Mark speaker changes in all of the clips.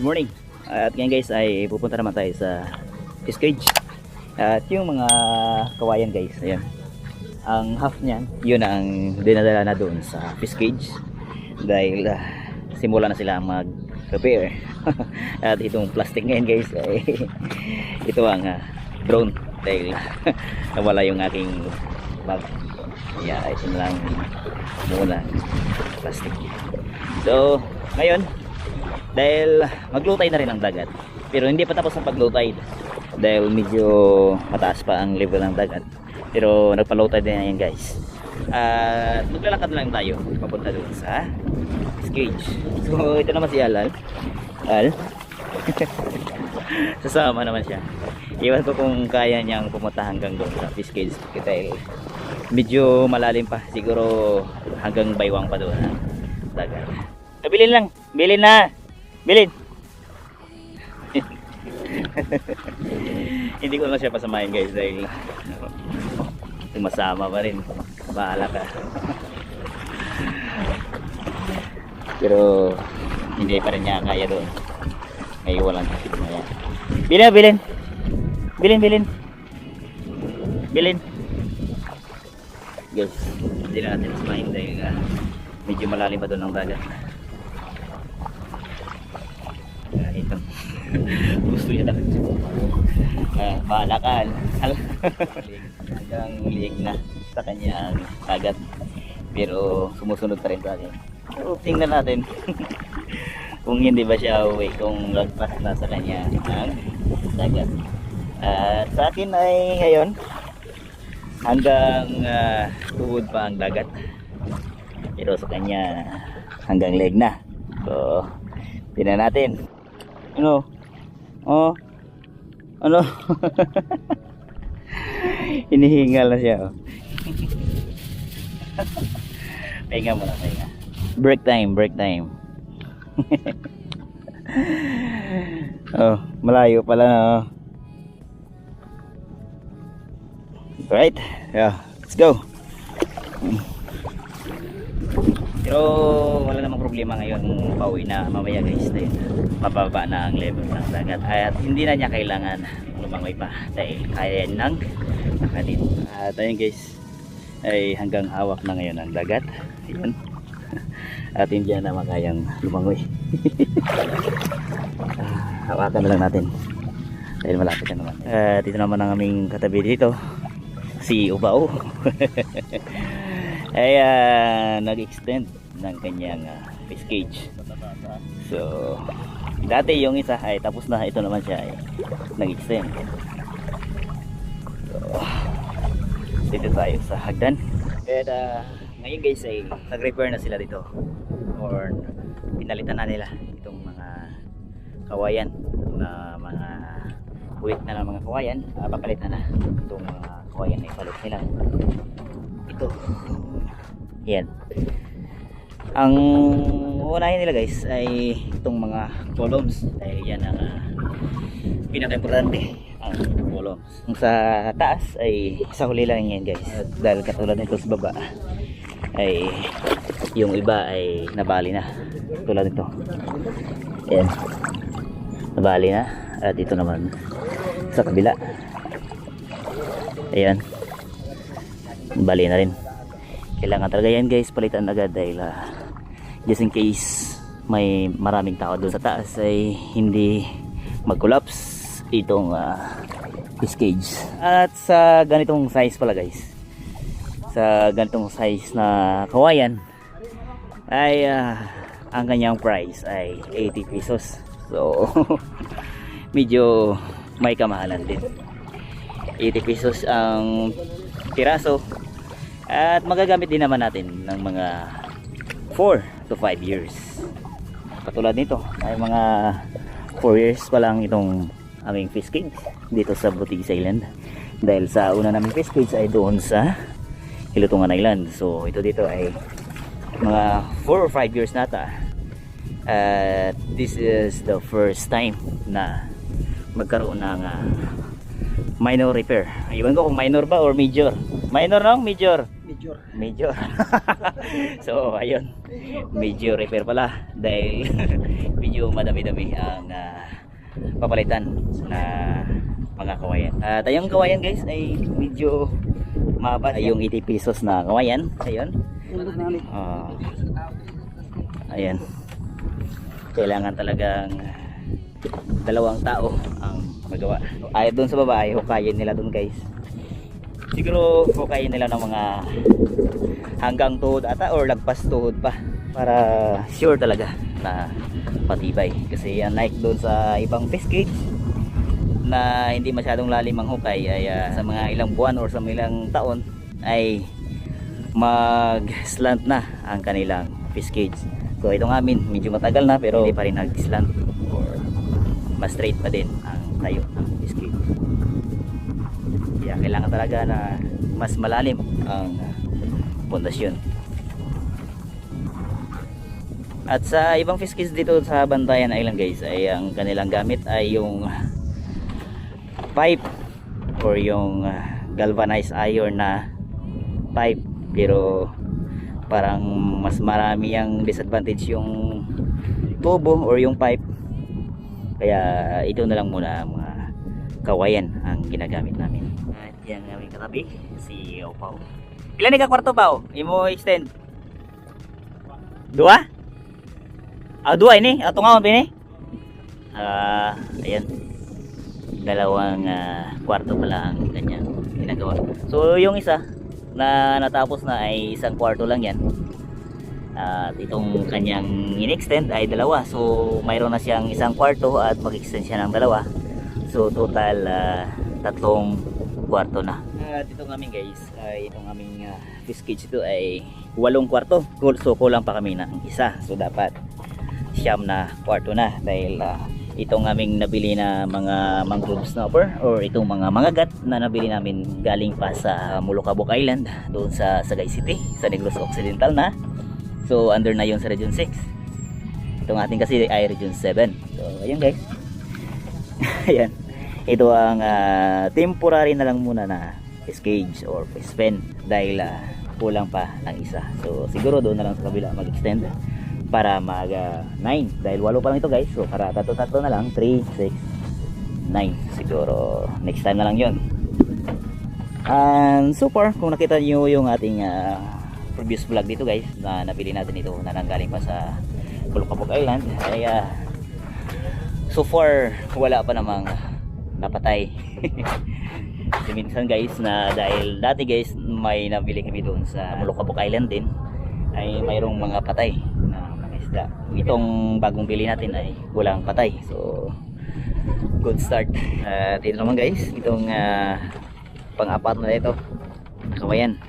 Speaker 1: morning. At ngayon guys ay pupunta naman tayo sa fish cage. At yung mga kawayan guys, ayan. Ang half niyan, yun ang dinadala na doon sa fish cage. Dahil simula na sila mag-prepare. At itong plastic ngayon guys ay ito ang drone. Dahil nawala yung aking bag. Yeah, ito na lang muna plastic. So ngayon, dahil mag-low tide na rin ang dagat, pero hindi pa tapos ang pag-low tide dahil medyo mataas pa ang level ng dagat, pero nagpa-low tide na yan guys. Maglalakad lang tayo papunta doon sa cage. So ito naman si Al sasama naman siya. Iwan ko kung kaya niyang pumunta hanggang doon sa fish cage dahil medyo malalim pa, siguro hanggang baywang pa doon ang dagat. Bilhin lang, bilhin na, bilhin. Hindi ko naman siya pasamahin guys dahil masama pa rin, bahala ka. Pero hindi pa rin niya kaya doon, may walang traffic na yan. Bilhin, bilhin, bilhin, bilhin, bilhin guys. Hindi na natin pasamahin dahil medyo malalim pa doon ang dagat. Ito gusto niya dapat bahala ka hanggang liig na sa kanyang dagat, pero sumusunod pa rin sa akin. So tingnan natin kung hindi ba siya uwi, kung lagpas na sa kanya ang dagat. At sa akin ay ngayon hanggang tuhod pa ang dagat, pero sa kanya hanggang leg na. So tingnan natin. Ano? Oh. Ano? Hinihingal na siya. Oh. Pahinga muna, pahinga. Break time, break time. Oh, malayo pala na. Oh. Right? Yeah, let's go. Pero wala namang problema ngayon, pauwi na mamaya guys dahil mababa na ang level ng dagat at hindi na niya kailangan lumangoy pa dahil kaya ng nakalit. At ayun guys, ay hanggang hawak na ngayon ang dagat. Ayun. At hindi na makayang lumangoy. Hawakan na lang natin dahil malapit na naman. Dito naman ang aming katabi dito, si Ubao. Ay nag-extend ng kanyang fish cage. So dati yung isa ay tapos na, ito naman siya ay nag-extend. So dito tayo sa hagdan. At ngayon guys ay nag-repair na sila dito, or pinalitan na nila itong mga kawayan na mga buwit na ng mga kawayan. Papalitan na itong mga kawayan na ipalit nila. Ito yan ang uunahin nila guys, ay itong mga columns dahil yan ang pinaka-importante, ang columns. Ang sa taas ay sa huli lang yan guys, dahil katulad nito sa baba ay yung iba ay nabali na, tulad nito yan, nabali na. At ito naman sa kabila, ayan, bali na rin. Kailangan talaga yan guys, palitan agad dahil just in case may maraming tao doon sa taas ay hindi mag-collapse itong fish cage. At sa ganitong size pala guys, sa ganitong size na kawayan ay ang kanyang price ay 80 pesos. So medyo may kamahalan din. 80 pesos ang piraso. At magagamit din naman natin ng mga 4 to 5 years. Katulad nito ay mga 4 years pa lang itong aming fish cage dito sa Butigis Island, dahil sa una naming fish cage ay doon sa Hilutungan Island. So ito dito ay mga 4 or 5 years nata. At this is the first time na magkaroon ng minor repair. Iwan ko kung minor ba or major. Minor no? Major.
Speaker 2: Major.
Speaker 1: Major. So ayun, major repair pala dahil medyo madami-dami ang papalitan na mga kawayan. At yung kawayan guys ay medyo mababa. Yung 80 pesos na kawayan. Ayun. Ayan. Kailangan talagang dalawang tao ang magawa. Ay doon sa baba ay hukayin nila doon guys. Siguro hukayin nila ng mga hanggang tuhod ata or lagpas tuhod pa para sure talaga na patibay. Kasi unlike doon sa ibang fish cage na hindi masyadong lalim ang hukay ay sa mga ilang buwan or sa mga ilang taon ay mag slant na ang kanilang fish cage. So itong amin medyo matagal na pero hindi pa rin nag slant or mas straight pa din ang tayo ng fish cage. Kaya kailangan talaga na mas malalim ang pundasyon. At sa ibang fish cage dito sa Bantayan Island guys ay ang kanilang gamit ay yung pipe or yung galvanized iron na pipe, pero parang mas marami ang disadvantage yung tubo or yung pipe, kaya ito na lang muna mga kawayan ang ginagamit namin. At yan ang aming katabi si Opaw. Ilan ni ka kwarto pa imo extend? Dua? Dua ini atau nga ini? Ayan, dalawang kwarto pala ang kanyang ginagawa. So yung isa na natapos na ay isang kwarto lang yan. At itong kanyang in-extend ay dalawa. So mayroon na siyang isang kwarto at mag-extend siya ng dalawa. So total tatlong kwarto na. At itong aming guys, ay itong aming fish cage ito ay 8 kwarto. So kulang pa kami ng isa. So dapat siyam na kwarto na dahil itong aming nabili na mga mangrove snapper or itong mga mangagat na nabili namin galing pa sa Molocabok Island doon sa Sagay City sa Negros Occidental na. So under na yun sa Region 6. Itong ating kasi ay Region 7. So ayun guys. Ayan. Ito ang temporary na lang muna na fish cage or fish pen dahil kulang pa ng isa. So siguro doon na lang sa kabila mag-extend para mag 9 dahil 8 pa lang ito guys. So para tatlo na lang 3, 6, 9 siguro next time na lang yun. And so far kung nakita nyo yung ating previous vlog dito guys na nabili natin ito na nanggaling pa sa Molocabok Island ay so far wala pa namang napatay. So, minsan guys na dahil dati guys may nabili kami doon sa Molocabok Island din ay mayroong mga patay na mga isda. Itong bagong bili natin ay walang patay. So good start. Dito naman guys itong pang-apat na ito kawayan.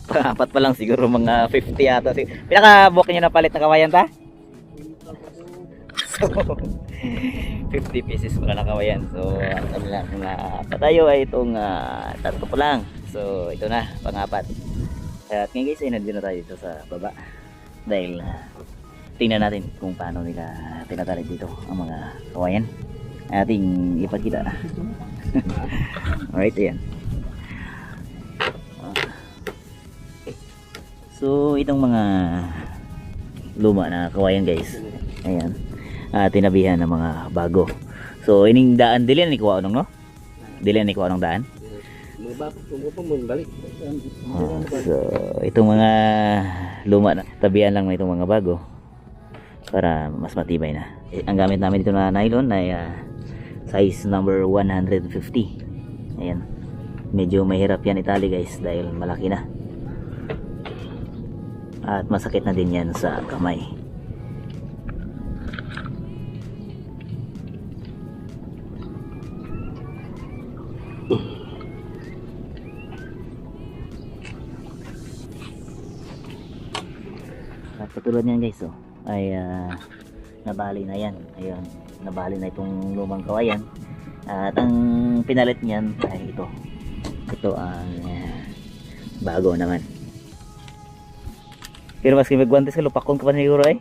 Speaker 1: Pang-apat pa lang siguro mga 50 yata. Pinaka-book nyo na palit na kawayan ta? So 50 pieces pala na kawayan. So ang kanilang patayo ay itong tatlo pa lang. So ito na pang-apat. At ngayon guys ay nandito na tayo dito sa baba dahil tingnan natin kung paano nila tinatali dito ang mga kawayan. Ating ipakita. Alright, ayan. So itong mga luma na kawayan guys, ayan, tinabihan ng mga bago. So ining daan dili ni kuha nung no? Dili ni kuha nung daan. So itong mga luma na tabihan lang na itong mga bago para mas matibay na. Ang gamit namin dito na nylon ay size number 150. Ayan. Medyo mahirap yan itali guys dahil malaki na. At masakit na din yan sa kamay. At katulad niyan guys ay nabali na yan. Ayun, nabali na itong lumang kawayan. At ang pinalit niyan ay ito. Ito ang bago naman. Pero maski magwantes ka lupakon ka pa siguro ay.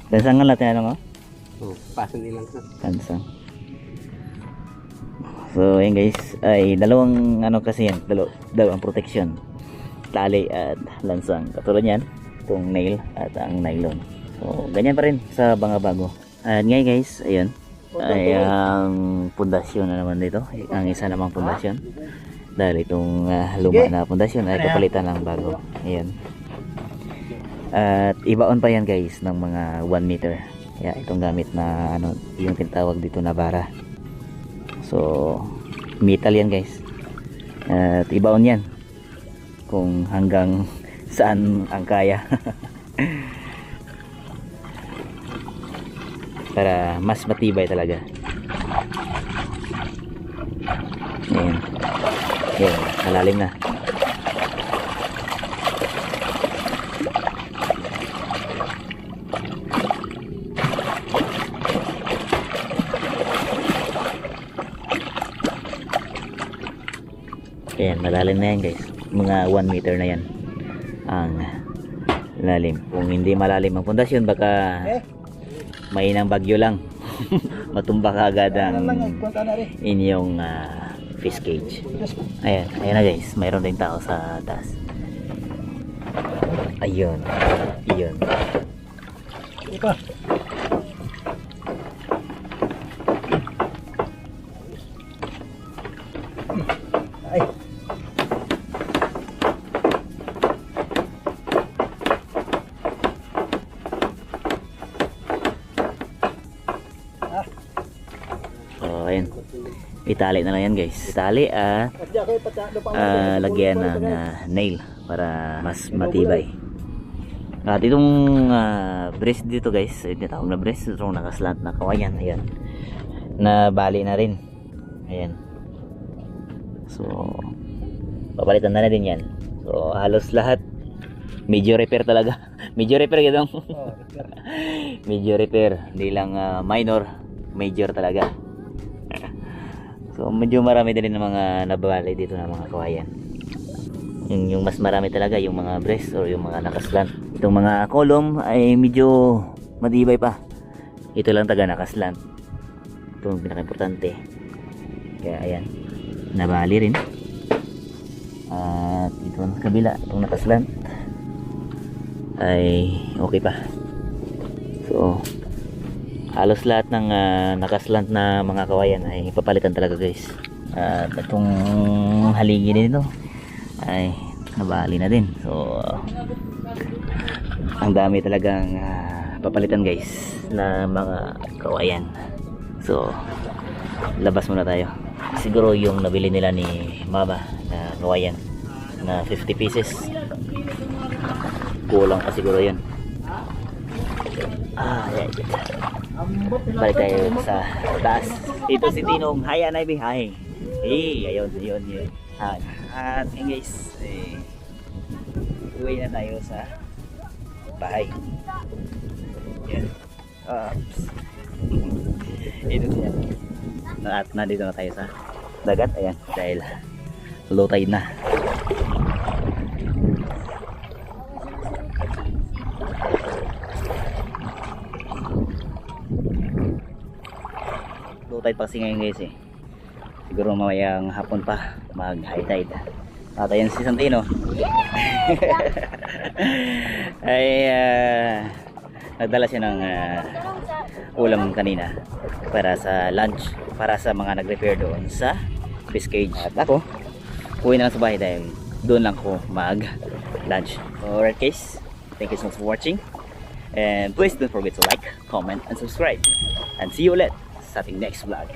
Speaker 1: Lansangan natin ano nga?
Speaker 2: Oh, pasan nilang sa.
Speaker 1: Lansang. So ayan guys, ay dalawang ano kasi yan, dalawang protection. Tali at lansang. Katulad yan, itong nail at ang nylon. So ganyan pa rin sa mga bago. At ngayon guys, ayun. Ay ang pundasyon na naman dito. Ang isa namang pundasyon. Dahil itong luma na pundasyon ay papalitan ng bago. Ayan. At ibaon pa yan guys ng mga 1 meter. Kaya itong gamit na ano, yung tinatawag dito na bara. So metal yan guys. At ibaon yan kung hanggang saan ang kaya. Para mas matibay talaga. Ayan. Ayan, malalim na. Ayan, malalim na yan guys. Mga 1 meter na yan ang lalim. Kung hindi malalim ang pundasyon, baka mainang bagyo lang. Matumba ka agad ang inyong fish cage. Ayan, ayan na guys. Mayroon din tao sa taas. Ayun. Ayun.
Speaker 2: Ika. Ay.
Speaker 1: So, ayun. Itali na lang yan guys. Itali at lagyan ng nail para mas matibay. At itong brace dito guys, tinatawag na brace, itong nakaslant na kawayan, ayan, na bali na rin. Ayan. So papalitan na din yan. So halos lahat medyo repair talaga. Medyo repair gitong. Medyo repair, hindi lang minor, major talaga. So medyo marami din ng mga nabali dito na mga kawayan. Yung mas marami talaga yung mga brace or yung mga nakaslant. Itong mga column ay medyo matibay pa. Ito lang taga nakaslant. Ito ang pinaka-importante. Kaya ayan, nabali rin. At ito ang kabila, itong nakaslant ay okay pa. So halos lahat ng nakaslant na mga kawayan ay papalitan talaga guys. At itong haligi dito ay nabali na din. So ang dami talagang papalitan guys na mga kawayan. So labas muna tayo. Siguro yung nabili nila ni Mama na kawayan na 50 pieces, kulang pa siguro yun. Ayan. Balik tayo sa taas. Ito si Tinong. Hi Anay, hi. Ayun. At guys, uwi na tayo sa bahay. Yan. Ito siya. At nandito na tayo sa dagat. Ayan, dahil low tide na. Low tide pa kasi ngayon guys eh. Siguro mamayang hapon pa mag high tide. At ayan si Santino. Ay nagdala siya ng ulam kanina para sa lunch, para sa mga nag-repair doon sa fish cage. At ako, uwi na lang sa bahay dahil doon lang ko mag lunch. Alright guys, thank you so much for watching. And please don't forget to like, comment, and subscribe. And see you ulit sa ating next vlog.